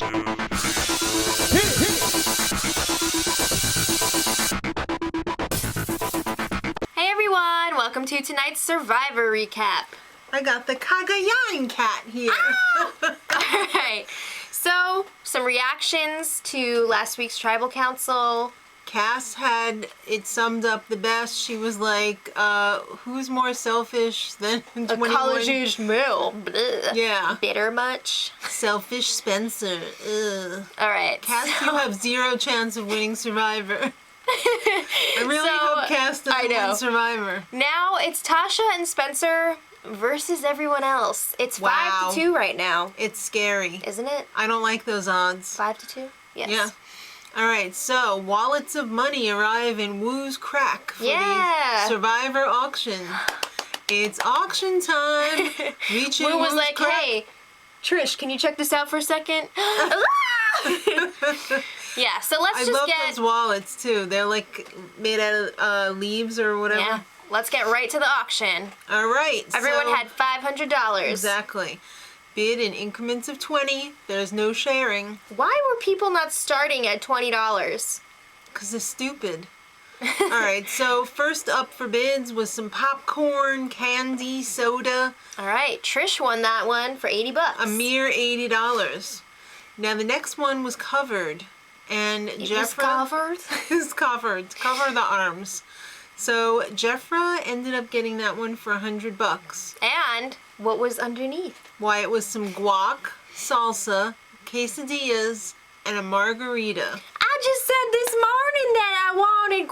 Hey everyone, welcome to tonight's Survivor recap. I got the Cagayan cat here. Alright, so some reactions to last week's tribal council. Cass had it summed up the best. She was like, who's more selfish than 21? A college-aged male. Blech. Yeah. Bitter much? Selfish Spencer. Ugh. Alright. Cass, you have zero chance of winning Survivor. I really hope Cass doesn't win Survivor. Now it's Tasha and Spencer versus everyone else. It's 5-2 right now. It's scary. Isn't it? I don't like those odds. 5-2? Yes. Yeah. Alright, so wallets of money arrive in Woo's crack for the Survivor auction. It's auction time. Reaching Woo was Woo's like, crack. hey, Trish, can you check this out for a second? Yeah, so let's I love those wallets too. They're like made out of leaves or whatever. Yeah, let's get right to the auction. Alright. Everyone had $500. Exactly. Bid in increments of 20. There's no sharing. Why were people not starting at $20? Because they're stupid. Alright, so first up for bids was some popcorn, candy, soda. Alright, Trish won that one for $80. A mere $80. Now the next one was covered. And Jeffra is covered. Cover the arms. So Jeffra ended up getting that one for $100. And what was underneath? Why, it was some guac, salsa, quesadillas, and a margarita. I just said this morning that I wanted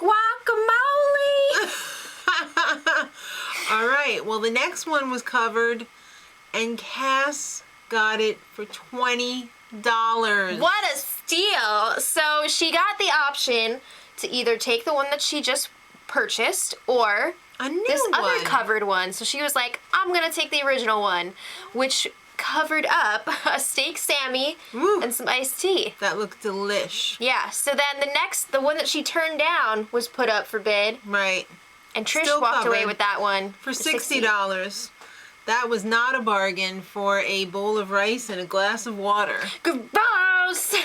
guacamole. All right, well, the next one was covered, and Cass got it for $20. What a steal. So she got the option to either take the one that she just purchased or this other covered one. So she was like, I'm gonna take the original one, which covered up a steak Sammy and some iced tea. That looked delish. Yeah, so then the one that she turned down was put up for bid. Right. And Trish walked away with that one for $60. That was not a bargain for a bowl of rice and a glass of water. Gross!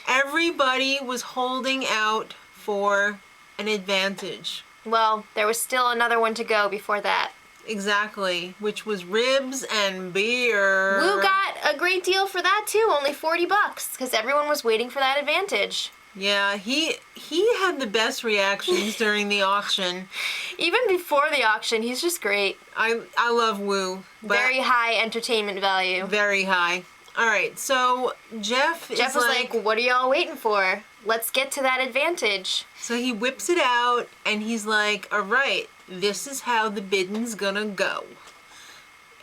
Everybody was holding out for an advantage. Well, there was still another one to go before that. Exactly, which was ribs and beer. Woo got a great deal for that too, only $40, because everyone was waiting for that advantage. Yeah, he had the best reactions during the auction. Even before the auction, he's just great. I love Woo. Very high entertainment value. Very high. All right, so Jeff was like, what are y'all waiting for? Let's get to that advantage. So he whips it out, and he's like, all right, this is how the bidding's gonna go.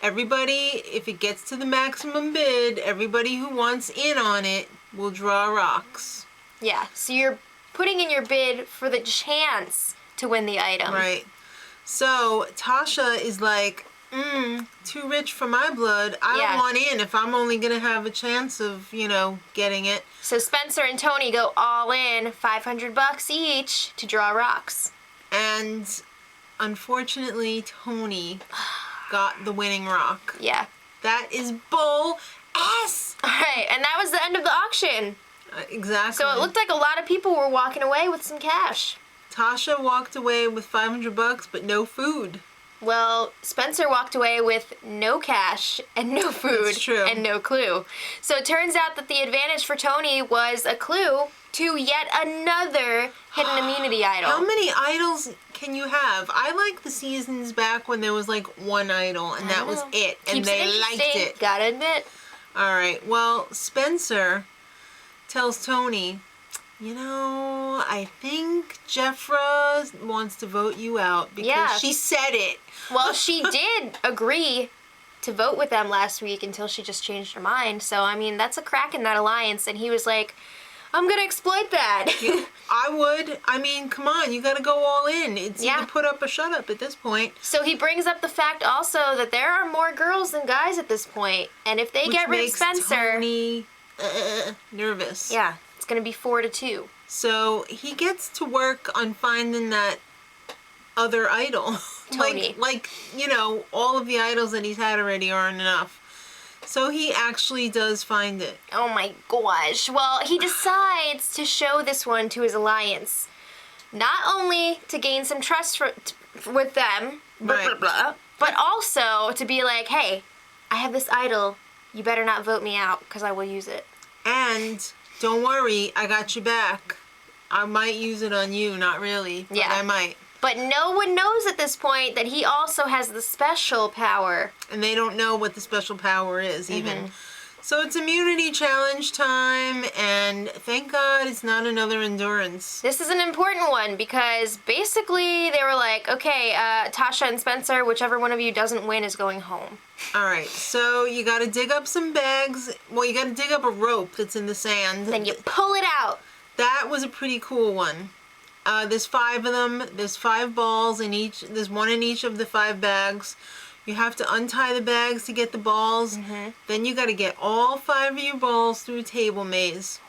Everybody, if it gets to the maximum bid, everybody who wants in on it will draw rocks. Yeah, so you're putting in your bid for the chance to win the item. Right. So Tasha is like, too rich for my blood. I don't want in if I'm only going to have a chance of, getting it. So Spencer and Tony go all in, $500 each to draw rocks. And unfortunately, Tony got the winning rock. Yeah. That is bull ass. All right, and that was the end of the auction. Exactly. So it looked like a lot of people were walking away with some cash. Tasha walked away with $500, but no food. Well, Spencer walked away with no cash and no food and no clue. So it turns out that the advantage for Tony was a clue to yet another hidden immunity idol. How many idols can you have? I like the seasons back when there was like one idol and that was it. And they liked it. Gotta admit. All right. Well, Spencer tells Tony, I think Jeffra wants to vote you out because she said it. Well, she did agree to vote with them last week until she just changed her mind. So, I mean, that's a crack in that alliance. And he was like, I'm going to exploit that. I would. I mean, come on. You got to go all in. It's either put up or shut up at this point. So he brings up the fact also that there are more girls than guys at this point. And if they get rid of Spencer... Tony nervous. Yeah, it's going to be 4-2. So he gets to work on finding that other idol. Tony. like, all of the idols that he's had already aren't enough. So he actually does find it. Oh my gosh. Well, he decides to show this one to his alliance. Not only to gain some trust with them, Right. but also to be like, hey, I have this idol. You better not vote me out because I will use it. And don't worry, I got you back. I might use it on you, not really, but Yeah. I might. But no one knows at this point that he also has the special power. And they don't know what the special power is even. Mm-hmm. So it's immunity challenge time, and thank God it's not another endurance. This is an important one because basically they were like, okay, Tasha and Spencer, whichever one of you doesn't win is going home. All right, so you got to dig up some bags. Well, you got to dig up a rope that's in the sand. Then you pull it out. That was a pretty cool one. There's 5 of them. There's 5 balls in each. There's one in each of the 5 bags. You have to untie the bags to get the balls. Mm-hmm. Then you got to get all 5 of your balls through a table maze.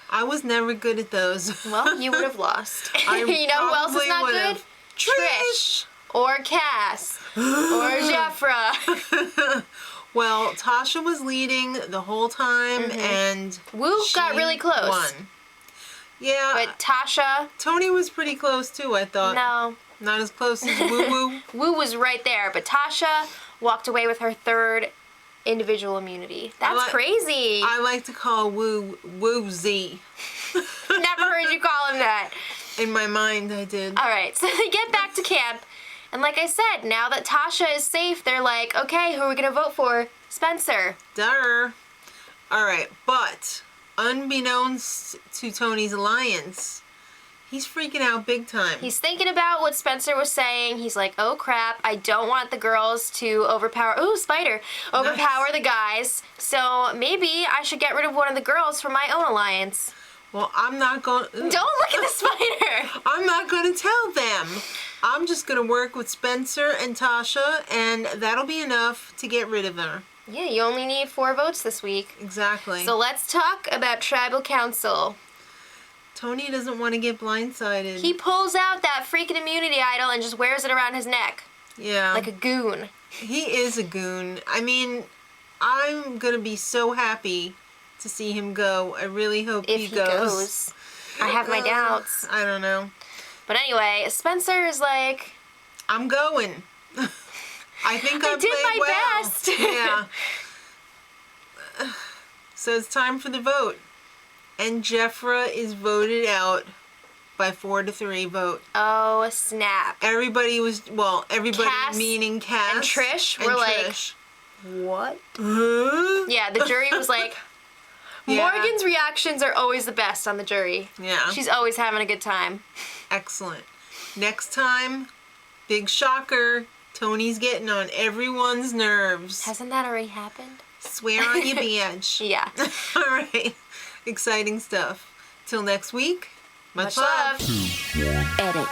I was never good at those. Well, you would have lost. I You know who else is probably not would've. good? Trish. Or Cass. Or Jeffra. Well, Tasha was leading the whole time, and Woo got she really close. won. Yeah, But Tasha, Tony was pretty close too, I thought. no. Not as close as Woo Woo. Woo was right there, but Tasha walked away with her 3rd individual immunity. That's crazy. I like to call Woo Z. Never heard you call him that. In my mind, I did. All right, so they get back to camp, and like I said, now that Tasha is safe, they're like, okay, who are we gonna vote for? Spencer. Duh. All right, but unbeknownst to Tony's alliance, he's freaking out big time. He's thinking about what Spencer was saying. He's like, oh crap, I don't want the girls to overpower, ooh, spider, overpower the guys, so maybe I should get rid of one of the girls for my own alliance. Well, I'm not going. Don't look at the spider. I'm not going to tell them. I'm just going to work with Spencer and Tasha, and that'll be enough to get rid of her. Yeah, you only need 4 votes this week. Exactly. So let's talk about tribal council. Tony doesn't want to get blindsided. He pulls out that freaking immunity idol and just wears it around his neck. Yeah. Like a goon. He is a goon. I mean, I'm going to be so happy to see him go. I really hope If he he goes. goes. I have my doubts. I don't know. But anyway, Spencer is like, I'm going. I think I I did played my well. best. Yeah. So it's time for the vote. And Jeffra is voted out by 4-3 vote. oh snap. Everybody Cass meaning Cass and Trish and were like, Trish. What? Huh? Yeah, the jury was like, Yeah. Morgan's reactions are always the best on the jury. Yeah. She's always having a good time. Excellent. Next time, big shocker, Tony's getting on everyone's nerves. Hasn't that already happened? Swear on your badge. Yeah. All right. Exciting stuff. Till next week, much Much love. love. Edit.